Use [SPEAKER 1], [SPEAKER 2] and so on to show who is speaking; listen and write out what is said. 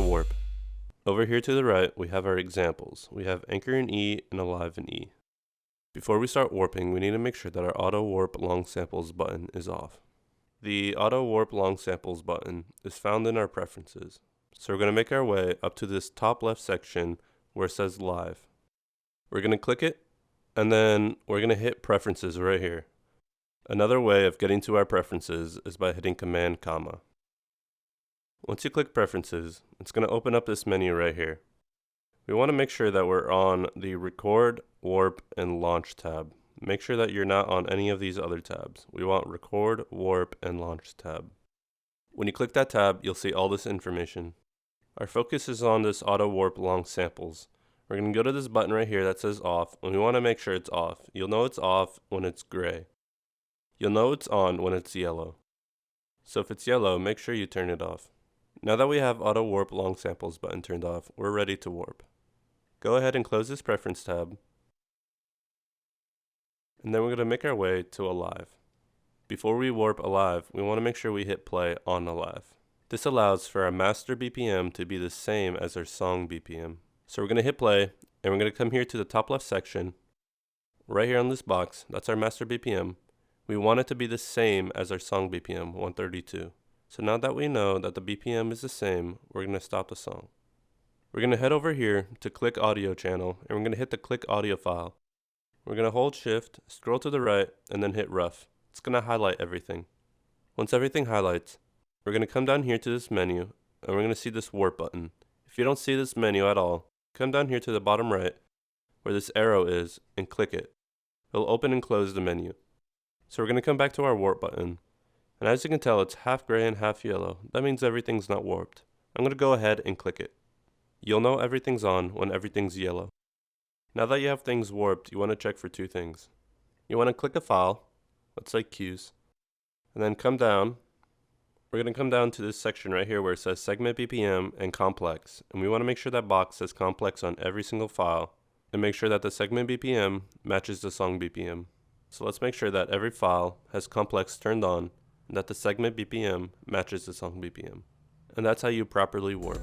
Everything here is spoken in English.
[SPEAKER 1] warp. Over here to the right, we have our examples. We have anchor in E and alive in E. Before we start warping, we need to make sure that our auto warp long samples button is off. The auto warp long samples button is found in our preferences. So we're going to make our way up to this top left section where it says live. We're going to click it, and then we're going to hit preferences right here. Another way of getting to our preferences is by hitting Command comma. Once you click preferences, it's going to open up this menu right here. We want to make sure that we're on the record, warp, and launch tab. Make sure that you're not on any of these other tabs. We want record, warp, and launch tab. When you click that tab, you'll see all this information. Our focus is on this auto warp long samples. We're going to go to this button right here that says off, and we want to make sure it's off. You'll know it's off when it's gray. You'll know it's on when it's yellow. So if it's yellow, make sure you turn it off. Now that we have auto warp long samples button turned off, we're ready to warp. Go ahead and close this preference tab. And then we're going to make our way to alive. Before we warp alive, we want to make sure we hit play on alive. This allows for our master BPM to be the same as our song BPM. So we're going to hit play, and we're going to come here to the top left section. Right here on this box, that's our master BPM. We want it to be the same as our song BPM, 132. So now that we know that the BPM is the same, we're going to stop the song. We're going to head over here to click audio channel, and we're going to hit the click audio file. We're going to hold shift, scroll to the right, and then hit rough. It's going to highlight everything. Once everything highlights, we're going to come down here to this menu, and we're going to see this warp button. If you don't see this menu at all, come down here to the bottom right, where this arrow is, and click it. It'll open and close the menu. So we're going to come back to our warp button. And as you can tell, it's half gray and half yellow. That means everything's not warped. I'm going to go ahead and click it. You'll know everything's on when everything's yellow. Now that you have things warped, you want to check for two things. You want to click a file, let's say cues, and then come down. We're going to come down to this section right here where it says segment BPM and complex. And we want to make sure that box says complex on every single file, and make sure that the segment BPM matches the song BPM. So let's make sure that every file has complex turned on, and that the segment BPM matches the song BPM. And that's how you properly warp.